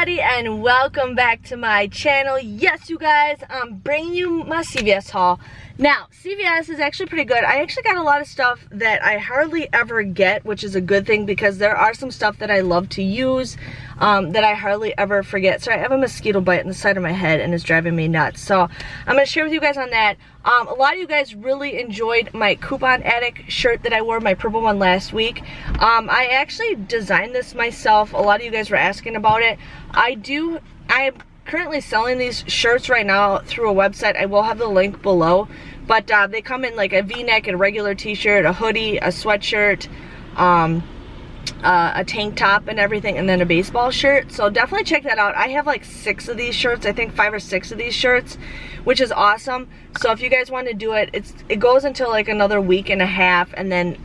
everybody, and welcome back to my channel. Yes, you guys, I'm bringing you my CVS haul. Now, CVS is actually pretty good. I actually got a lot of stuff that I hardly ever get, which is a good thing because there are some stuff that I love to use that I hardly ever forget. So I have a mosquito bite in the side of my head and it's driving me nuts. So I'm going to share with you guys on that. A lot of you guys really enjoyed my Coupon Addict shirt that I wore, my purple one, last week. I actually designed this myself. A lot of you guys were asking about it. I am currently selling these shirts right now through a website. I will have the link below. But they come in like a V-neck, a regular t-shirt, a hoodie, a sweatshirt, a tank top and everything, and then a baseball shirt. So definitely check that out. I have like 6 of these shirts, I think 5 or 6 of these shirts, which is awesome. So if you guys want to do it, it goes until like another week and a half, and then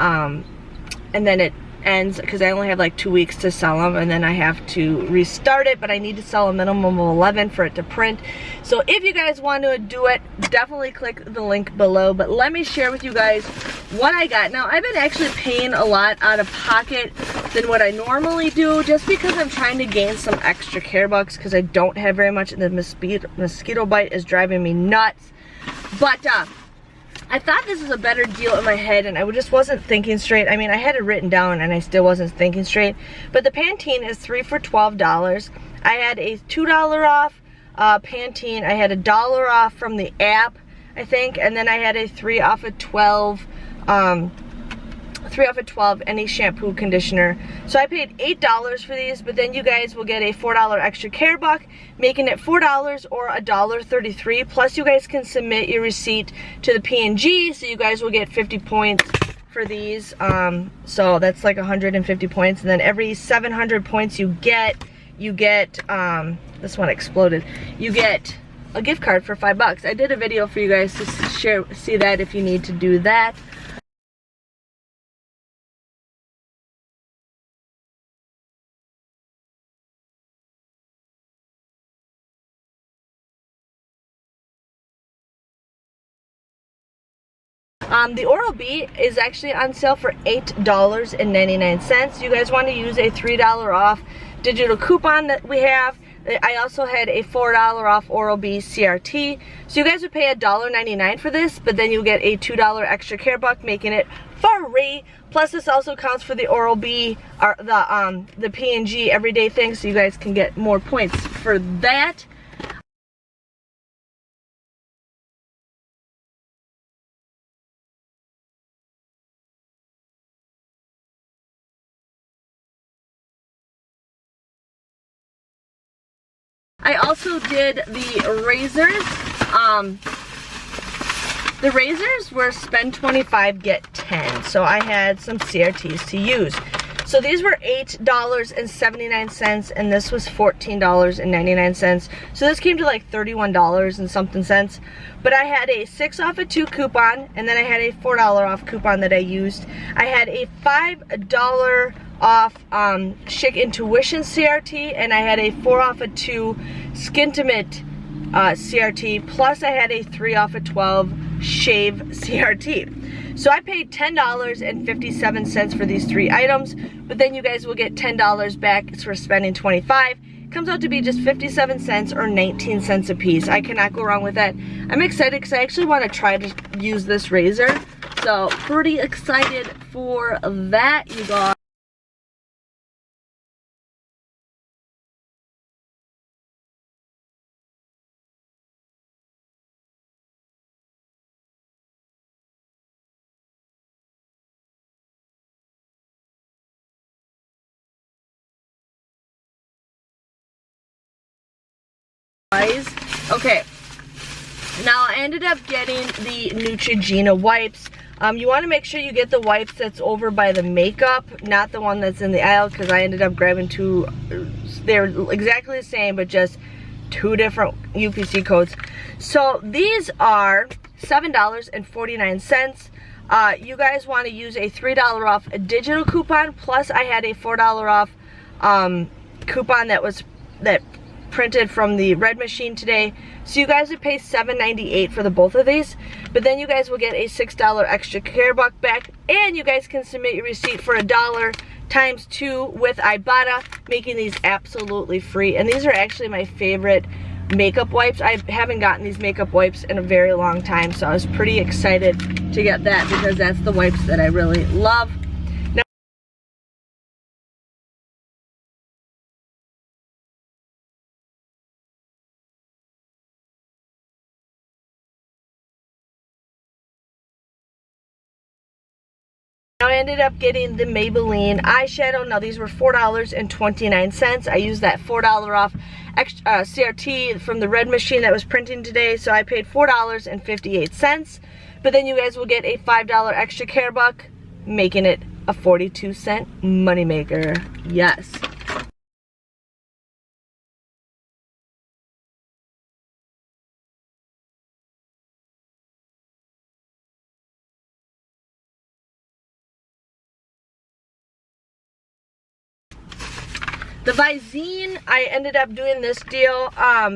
it ends because I only have like 2 weeks to sell them, and then I have to restart it, but I need to sell a minimum of 11 for it to print. So if you guys want to do it, definitely click the link below. But let me share with you guys what I got. Now, I've been actually paying a lot out of pocket than what I normally do, just because I'm trying to gain some extra care bucks because I don't have very much, and the mosquito bite is driving me nuts. But I thought this was a better deal in my head, and I just wasn't thinking straight. I mean, I had it written down and I still wasn't thinking straight. But the Pantene is 3 for $12. I had a $2 off Pantene. I had $1 off from the app, I think, and then I had a 3 off of 12 any shampoo conditioner. So I paid $8 for these, but then you guys will get a $4 extra care buck, making it $4 or $1.33. Plus you guys can submit your receipt to the P&G, so you guys will get 50 points for these. So that's like 150 points, and then every 700 points you get this one exploded, you get a gift card for $5. I did a video for you guys to see that if you need to do that. The OralB is actually on sale for $8.99. You guys want to use a $3 off digital coupon that we have. I also had a $4 off OralB CRT. So you guys would pay $1.99 for this, but then you'll get a $2 extra care buck, making it free. Plus this also counts for the OralB, or the P&G everyday thing, so you guys can get more points for that. I also did the razors. The razors were spend 25, get 10. So I had some CRTs to use. So these were $8.79, and this was $14.99. So this came to like $31 and something cents. But I had a 6 off of 2 coupon, and then I had a $4 off coupon that I used. I had a $5 off Chic Intuition CRT, and I had a 4 off of 2 Skintimate CRT, plus I had a 3 off of 12 Shave CRT. So I paid $10.57 for these 3 items, but then you guys will get $10 back for spending 25. It comes out to be just 57 cents or 19 cents a piece. I cannot go wrong with that. I'm excited because I actually want to try to use this razor. So pretty excited for that, you guys. Okay, now I ended up getting the Neutrogena wipes. You want to make sure you get the wipes that's over by the makeup, not the one that's in the aisle, because I ended up grabbing 2. They're exactly the same, but just 2 different UPC codes. So these are $7.49. You guys want to use a $3 off a digital coupon, plus I had a $4 off coupon that printed from the red machine today. So you guys would pay $7.98 for the both of these, but then you guys will get a $6 extra care buck back, and you guys can submit your receipt for $1 ×2 with Ibotta, making these absolutely free. And these are actually my favorite makeup wipes. I haven't gotten these makeup wipes in a very long time, so I was pretty excited to get that because that's the wipes that I really love. Now I ended up getting the Maybelline eyeshadow. Now these were $4.29. I used that $4 off extra, CRT from the red machine that was printing today, so I paid $4.58. But then you guys will get a $5 extra care buck, making it a 42-cent moneymaker. Yes. The Visine, I ended up doing this deal.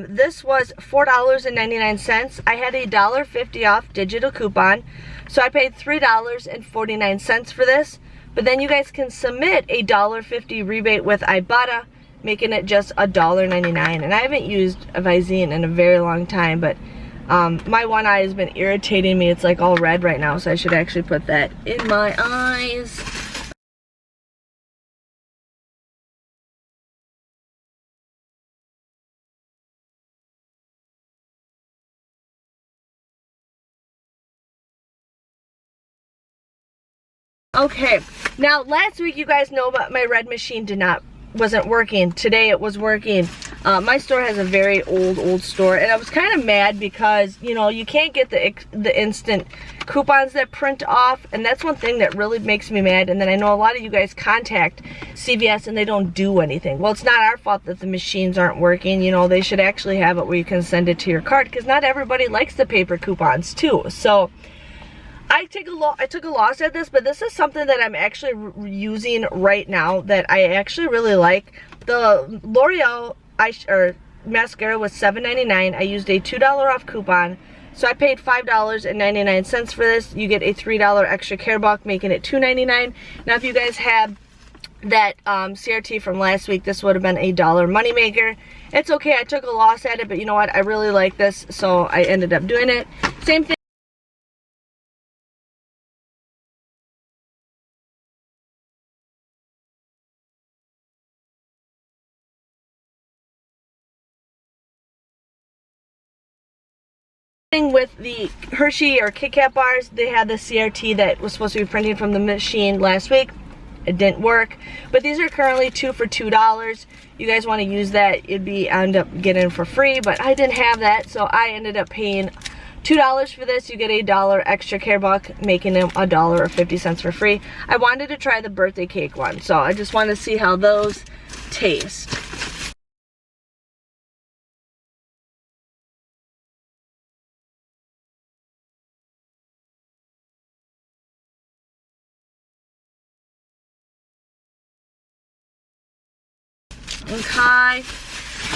This was $4.99. I had a $1.50 off digital coupon, so I paid $3.49 for this. But then you guys can submit a $1.50 rebate with Ibotta, making it just $1.99. And I haven't used a Visine in a very long time, but my one eye has been irritating me. It's like all red right now, so I should actually put that in my eyes. Okay, now last week you guys know about my red machine wasn't working. Today it was working. My store has a very old store, and I was kind of mad because, you know, you can't get the instant coupons that print off, and that's one thing that really makes me mad. And then I know a lot of you guys contact CVS and they don't do anything. Well, it's not our fault that the machines aren't working. You know, they should actually have it where you can send it to your cart, because not everybody likes the paper coupons too. So I took a loss at this, but this is something that I'm actually using right now that I actually really like. The L'Oreal mascara was $7.99. I used a $2 off coupon, so I paid $5.99 for this. You get a $3 extra care buck, making it $2.99. Now, if you guys have that CRT from last week, this would have been a $1 moneymaker. It's okay, I took a loss at it, but you know what? I really like this, so I ended up doing it. Same thing. With the Hershey or KitKat bars, they had the CRT that was supposed to be printing from the machine last week. It didn't work, but these are currently 2 for $2. You guys want to use that, end up getting for free, but I didn't have that, so I ended up paying $2 for this. You get a $1 extra care buck, making them $1.50 for free. I wanted to try the birthday cake one, so I just want to see how those taste.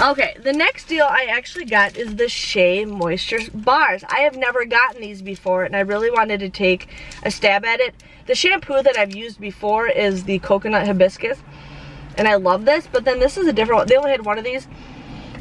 Okay, the next deal I actually got is the Shea Moisture Bars. I have never gotten these before, and I really wanted to take a stab at it. The shampoo that I've used before is the Coconut Hibiscus, and I love this, but then this is a different one. They only had one of these,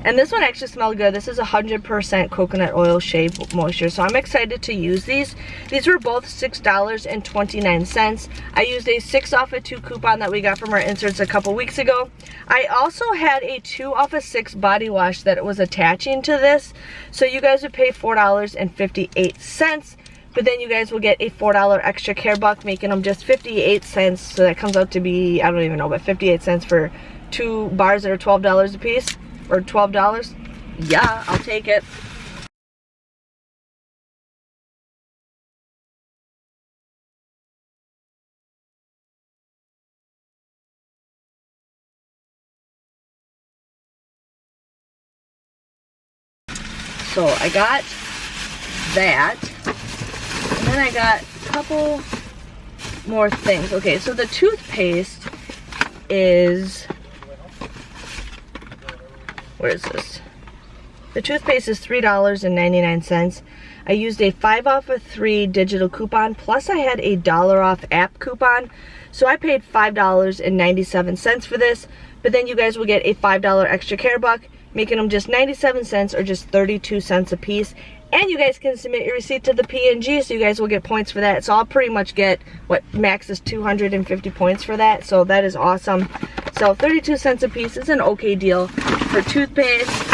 and this one actually smelled good. This is 100% coconut oil Shea Moisture, so I'm excited to use these. These were both $6.29. I used a 6 off of 2 coupon that we got from our inserts a couple weeks ago. I also had a 2 off of 6 body wash that was attaching to this, so you guys would pay $4.58, but then you guys will get a $4 extra care buck, making them just 58 cents, so that comes out to be, I don't even know, but 58 cents for 2 bars that are $12 a piece. Or $12? Yeah, I'll take it. So I got that. And then I got a couple more things. Okay, so the toothpaste is... Where is this? The toothpaste is $3.99. I used a 5 off of 3 digital coupon, plus I had a $1 off app coupon. So I paid $5.97 for this, but then you guys will get a $5 extra care buck, making them just 97 cents or just 32 cents a piece. And you guys can submit your receipt to the PNG, so you guys will get points for that. So I'll pretty much get, what, max is 250 points for that. So that is awesome. So 32 cents a piece is an okay deal for toothpaste.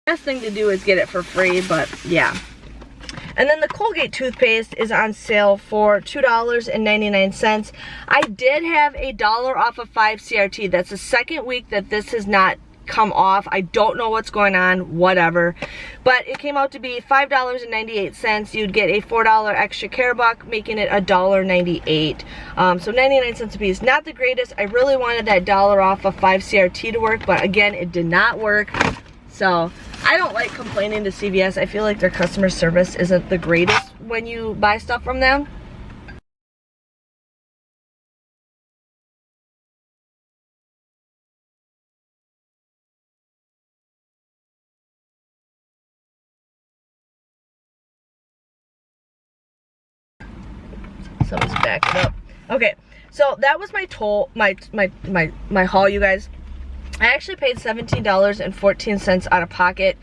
Best thing to do is get it for free, but yeah. And then the Colgate toothpaste is on sale for $2.99. I did have a $1 off of 5 CRT. That's the second week that this has not come off. I don't know what's going on, whatever. But it came out to be $5.98. You'd get a $4 extra care buck, making it $1.98. So 99 cents a piece. Not the greatest. I really wanted that $1 off of 5 CRT to work, but again, it did not work. So I don't like complaining to CVS. I feel like their customer service isn't the greatest when you buy stuff from them. So let's back it up. Okay, so that was my my haul, you guys. I actually paid $17.14 out of pocket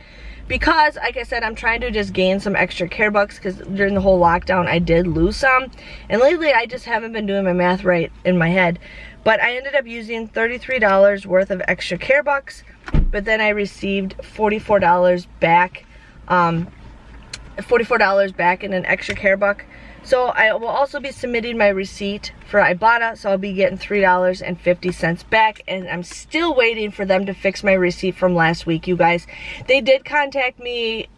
because, like I said, I'm trying to just gain some extra care bucks because during the whole lockdown I did lose some, and lately I just haven't been doing my math right in my head. But I ended up using $33 worth of extra care bucks, but then I received $44 back, $44 back in an extra care buck. So I will also be submitting my receipt for Ibotta, so I'll be getting $3.50 back, and I'm still waiting for them to fix my receipt from last week, you guys. They did contact me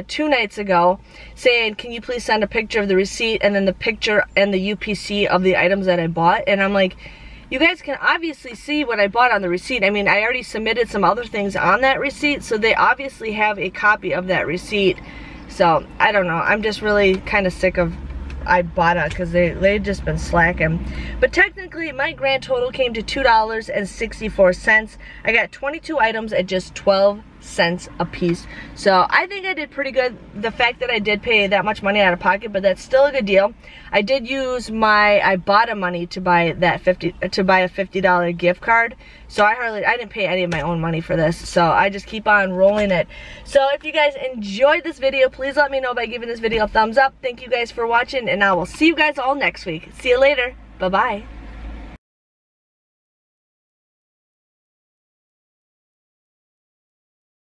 2 nights ago saying, can you please send a picture of the receipt and then the picture and the UPC of the items that I bought, and I'm like, you guys can obviously see what I bought on the receipt. I mean, I already submitted some other things on that receipt, so they obviously have a copy of that receipt. So I don't know, I'm just really kind of sick of Ibotta because they've just been slacking. But technically my grand total came to $2.64. I got 22 items at just 12 cents a piece, so I think I did pretty good. The fact that I did pay that much money out of pocket, but that's still a good deal. I did use my Ibotta money to buy that a $50 gift card, so I didn't pay any of my own money for this, so I just keep on rolling it. So if you guys enjoyed this video, please let me know by giving this video a thumbs up. Thank you guys for watching, and I will see you guys all next week. See you later. Bye bye.